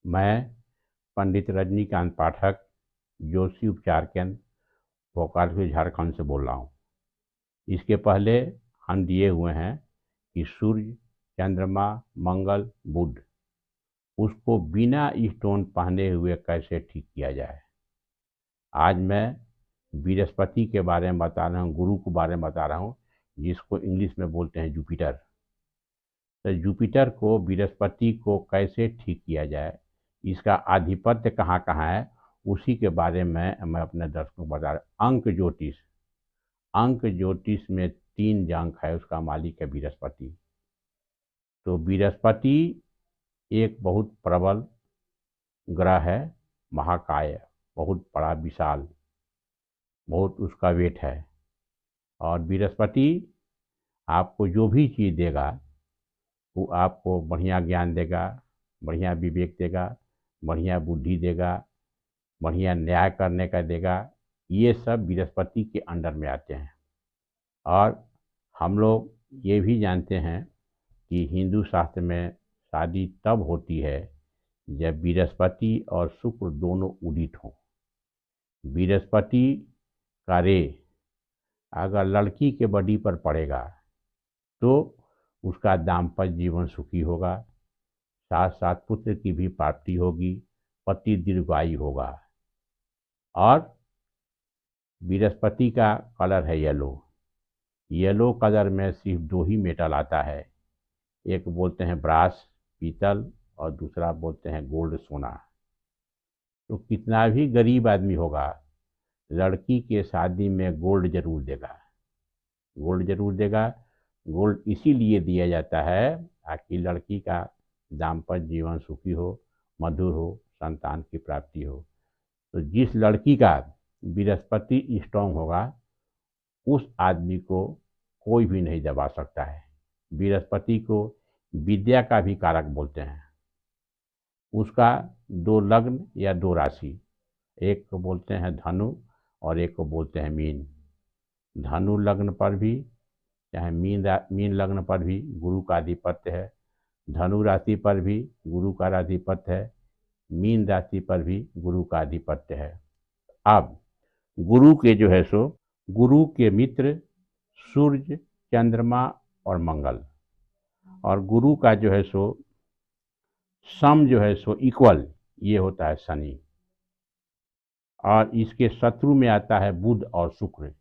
मैं पंडित रजनीकांत पाठक जोशी उपचार केंद्र भोपाल झारखंड से बोल रहा हूँ। इसके पहले हम दिए हुए हैं कि सूर्य, चंद्रमा, मंगल, बुध उसको बिना स्टोन पहने हुए कैसे ठीक किया जाए। आज मैं बृहस्पति के बारे में बता रहा हूँ, गुरु के बारे में बता रहा हूँ, जिसको इंग्लिश में बोलते हैं जुपिटर। तो जुपिटर को, बृहस्पति को कैसे ठीक किया जाए, इसका आधिपत्य कहाँ कहाँ है, उसी के बारे में मैं अपने दर्शकों को बता रहा हूँ। अंक ज्योतिष में 3 अंक है, उसका मालिक है बृहस्पति। तो बृहस्पति एक बहुत प्रबल ग्रह है, महाकाय, बहुत बड़ा विशाल, बहुत उसका वेट है। और बृहस्पति आपको जो भी चीज़ देगा वो आपको बढ़िया ज्ञान देगा, बढ़िया विवेक देगा, बढ़िया बुद्धि देगा, बढ़िया न्याय करने का देगा। ये सब बृहस्पति के अंडर में आते हैं। और हम लोग ये भी जानते हैं कि हिंदू शास्त्र में शादी तब होती है जब बृहस्पति और शुक्र दोनों उदित हों। बृहस्पति का रे अगर लड़की के बॉडी पर पड़ेगा तो उसका दाम्पत्य जीवन सुखी होगा, साथ साथ पुत्र की भी प्राप्ति होगी, पति दीर्घायु होगा। और बृहस्पति का कलर है येलो। येलो कलर में सिर्फ 2 ही मेटल आता है, एक बोलते हैं ब्रास, पीतल, और दूसरा बोलते हैं गोल्ड, सोना। तो कितना भी गरीब आदमी होगा, लड़की के शादी में गोल्ड जरूर देगा, गोल्ड जरूर देगा। गोल्ड इसीलिए दिया जाता है ताकि लड़की का दाम्पत्य जीवन सुखी हो, मधुर हो, संतान की प्राप्ति हो। तो जिस लड़की का बृहस्पति स्ट्रांग होगा, उस आदमी को कोई भी नहीं दबा सकता है। बृहस्पति को विद्या का भी कारक बोलते हैं। उसका 2 लग्न या 2 राशि, एक को बोलते हैं धनु और एक को बोलते हैं मीन। धनु लग्न पर भी चाहे मीन लग्न पर भी गुरु का आधिपत्य है, धनु राशि पर भी गुरु का आधिपत्य है, मीन राशि पर भी गुरु का आधिपत्य है। अब गुरु के जो है सो, गुरु के मित्र सूर्य, चंद्रमा और मंगल, और गुरु का जो है सो सम जो है सो इक्वल, ये होता है शनि। और इसके शत्रु में आता है बुध और शुक्र।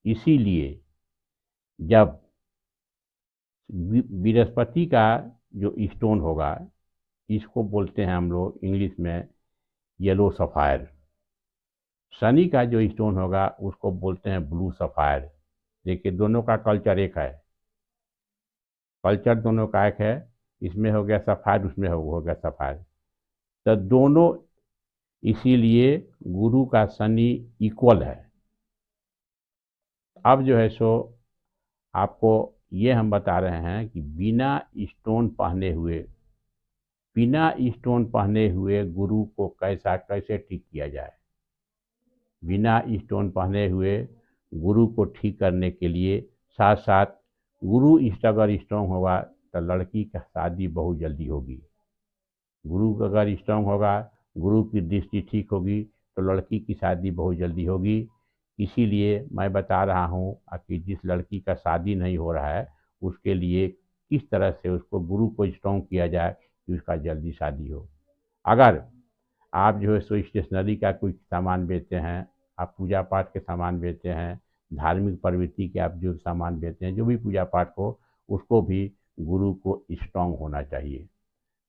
इसीलिए जब बृहस्पति का जो स्टोन होगा, इसको बोलते हैं हम लोग इंग्लिश में येलो सफ़ायर। शनि का जो स्टोन होगा उसको बोलते हैं ब्लू सफ़ायर। देखिए दोनों का कल्चर एक है, कल्चर दोनों का एक है। इसमें हो गया सफ़ायर, उसमें हो गया सफ़ायर। तो दोनों, इसीलिए गुरु का शनि इक्वल है। अब जो है सो आपको ये हम बता रहे हैं कि बिना स्टोन पहने हुए गुरु को कैसे ठीक किया जाए। बिना स्टोन पहने हुए गुरु को ठीक करने के लिए, साथ साथ गुरु अगर स्ट्रांग होगा तो लड़की का शादी बहुत जल्दी होगी। गुरु अगर स्ट्रांग होगा, गुरु की दृष्टि ठीक होगी तो लड़की की शादी बहुत जल्दी होगी। इसीलिए मैं बता रहा हूँ कि जिस लड़की का शादी नहीं हो रहा है, उसके लिए किस तरह से उसको गुरु को स्ट्रांग किया जाए कि उसका जल्दी शादी हो। अगर आप जो है सो स्टेशनरी का कोई सामान बेचते हैं, आप पूजा पाठ के सामान बेचते हैं, धार्मिक प्रवृत्ति के आप जो सामान बेचते हैं, जो भी पूजा पाठ हो, उसको भी गुरु को स्ट्रांग होना चाहिए।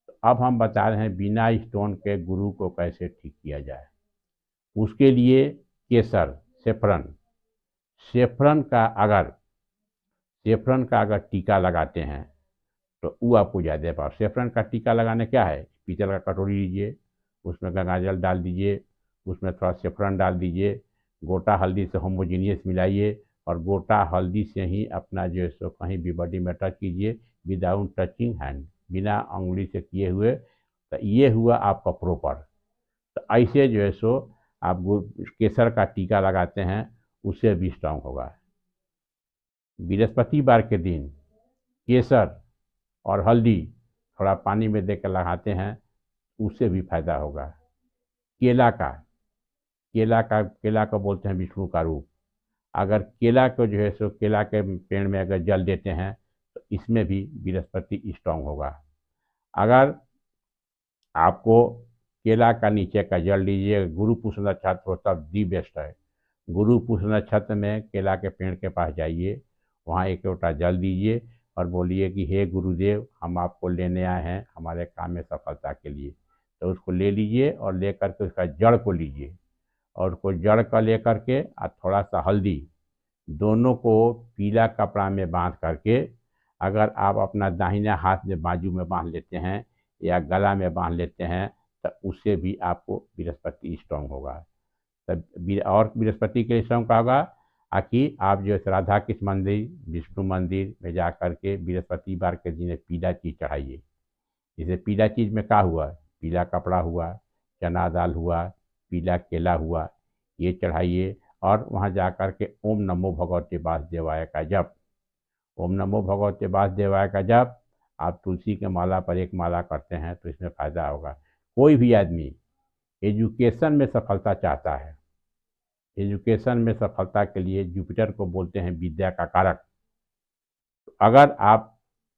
तो अब हम बता रहे हैं बिना स्टोन के गुरु को कैसे ठीक किया जाए। उसके लिए केसर, सेफरन सेफरन का अगर टीका लगाते हैं तो वो आपको ज़्यादा पावर। सेफरन का टीका लगाने क्या है, पीतल का कटोरी लीजिए, उसमें गंगाजल डाल दीजिए, उसमें थोड़ा सेफरन डाल दीजिए, गोटा हल्दी से होमोजीनियस मिलाइए, और गोटा हल्दी से ही अपना जो है सो कहीं भी बॉडी में टच कीजिए, विदाउट टचिंग हैंड, बिना उंगली से किए हुए। तो ये हुआ आपका प्रॉपर। तो ऐसे जो है सो आप केसर का टीका लगाते हैं, उससे भी स्ट्रांग होगा। बृहस्पतिवार के दिन केसर और हल्दी थोड़ा पानी में देकर लगाते हैं, उससे भी फायदा होगा। केला को बोलते हैं विष्णु का रूप। अगर केला को जो है सो केला के पेड़ में अगर जल देते हैं तो इसमें भी बृहस्पति स्ट्रांग होगा। अगर आपको केला का नीचे का जल लीजिए, गुरु पुष्प नक्षत्र हो तब दी बेस्ट है। गुरु पुष्प नक्षत्र में केला के पेड़ के पास जाइए, वहाँ एक लोटा जल दीजिए और बोलिए कि हे गुरुदेव, हम आपको लेने आए हैं हमारे काम में सफलता के लिए। तो उसको ले लीजिए और ले करके उसका जड़ को लीजिए और उसको जड़ का ले करके और थोड़ा सा हल्दी, दोनों को पीला कपड़ा में बांध करके अगर आप अपना दाहिना हाथ में बाजू में बांध लेते हैं या गला में बांध लेते हैं तो उससे भी आपको बृहस्पति स्ट्रांग होगा। तब और बृहस्पति के लिए स्ट्रांग का होगा कि आप जो है राधा कृष्ण मंदिर, विष्णु मंदिर में जा करके बृहस्पतिवार के दिन पीला चीज़ चढ़ाइए। जैसे पीला चीज़ में क्या हुआ, पीला कपड़ा हुआ, चना दाल हुआ, पीला केला हुआ, ये चढ़ाइए और वहाँ जा कर के ओम नमो भगवते वासुदेवाय का जप, ओम नमो भगवते वासुदेवाय का जप आप तुलसी के माला पर एक माला करते हैं तो इसमें फ़ायदा होगा। कोई भी आदमी एजुकेशन में सफलता चाहता है, एजुकेशन में सफलता के लिए जुपिटर को बोलते हैं विद्या का कारक। अगर आप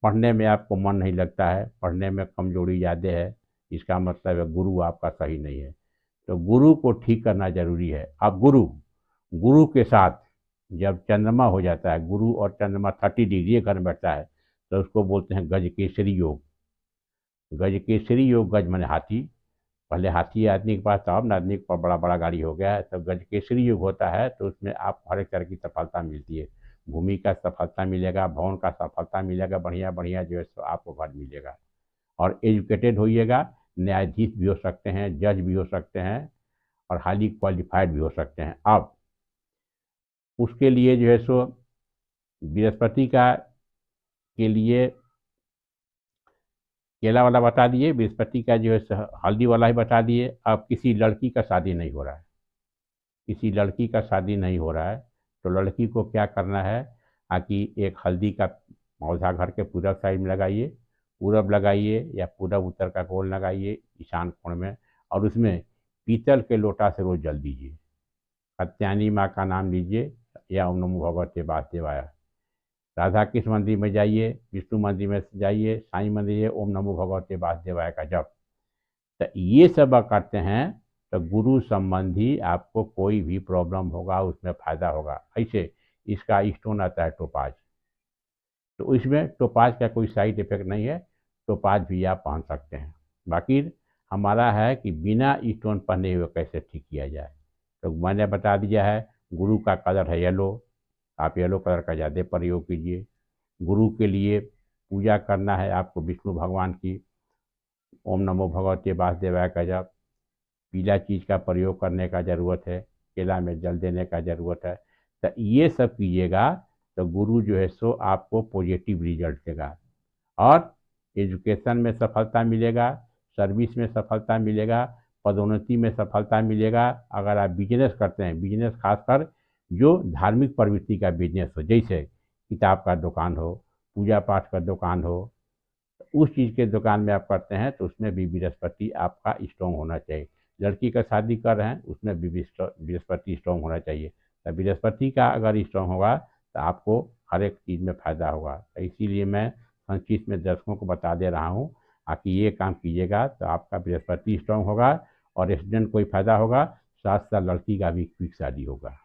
पढ़ने में आपको मन नहीं लगता है, पढ़ने में कमजोरी ज़्यादा है, इसका मतलब है गुरु आपका सही नहीं है। तो गुरु को ठीक करना जरूरी है। अब गुरु गुरु के साथ जब चंद्रमा हो जाता है, गुरु और चंद्रमा 30 डिग्री घर में बैठता है तो उसको बोलते हैं गजकेसरी योग। गजकेसरी योग, गज माने हाथी, पहले हाथी आदमी के पास था, अब आदमी के पास बड़ा बड़ा गाड़ी हो गया है। तो गजकेसरी योग होता है तो उसमें आप हर एक तरह की सफलता मिलती है। भूमि का सफलता मिलेगा, भवन का सफलता मिलेगा, बढ़िया बढ़िया जो है सो आपको घर मिलेगा। और एजुकेटेड होइएगा, न्यायाधीश भी हो सकते हैं, जज भी हो सकते हैं और हाईली क्वालिफाइड भी हो सकते हैं। अब उसके लिए जो है सो बृहस्पति का के लिए केला वाला बता दिए, बृहस्पति का जो है हल्दी वाला ही बता दिए। अब किसी लड़की का शादी नहीं हो रहा है, किसी लड़की का शादी नहीं हो रहा है तो लड़की को क्या करना है कि एक हल्दी का पौधा घर के पूरब साइड में लगाइए, पूरब लगाइए या पूरब उत्तर का गोल लगाइए ईशान कोण में, और उसमें पीतल के लोटा से रोज जल दीजिए। कात्यायनी माँ का नाम लीजिए या ओम नमो भगवते वासुदेवाय। राधा कृष्ण मंदिर में जाइए, विष्णु मंदिर में जाइए, साईं मंदिर जाइए, ओम नमो भगवते वासुदेवाय का जप। तो ये सब करते हैं तो गुरु संबंधी आपको कोई भी प्रॉब्लम होगा उसमें फ़ायदा होगा। ऐसे इसका स्टोन आता है टोपाज, तो इसमें टोपाज का कोई साइड इफेक्ट नहीं है, टोपाज भी आप पहन सकते हैं। बाकी हमारा है कि बिना स्टोन पहने हुए कैसे ठीक किया जाए। तो मैंने बता दिया है, गुरु का कलर है येलो, आप येलो कलर का ज़्यादा प्रयोग कीजिए। गुरु के लिए पूजा करना है आपको विष्णु भगवान की, ओम नमो भगवते वासुदेवाय का जप। पीला चीज़ का प्रयोग करने का ज़रूरत है, केला में जल देने का ज़रूरत है। तो ये सब कीजिएगा तो गुरु जो है सो आपको पॉजिटिव रिजल्ट देगा और एजुकेशन में सफलता मिलेगा, सर्विस में सफलता मिलेगा, पदोन्नति में सफलता मिलेगा। अगर आप बिजनेस करते हैं, बिजनेस खासकर जो धार्मिक प्रवृत्ति का बिजनेस हो, जैसे किताब का दुकान हो, पूजा पाठ का दुकान हो, उस चीज़ के दुकान में आप करते हैं तो उसमें भी बृहस्पति आपका स्ट्रॉन्ग होना चाहिए। लड़की का शादी कर रहे हैं उसमें भी बृहस्पति स्ट्रॉन्ग होना चाहिए। तो बृहस्पति का अगर स्ट्रॉन्ग होगा तो आपको हर एक चीज़ में फ़ायदा होगा। तो इसीलिए मैं संक्षिप्त में दर्शकों को बता दे रहा हूँ कि ये काम कीजिएगा तो आपका बृहस्पति स्ट्रॉन्ग होगा और स्टूडेंट को ही फ़ायदा होगा, साथ साथ लड़की का भी क्विक शादी होगा।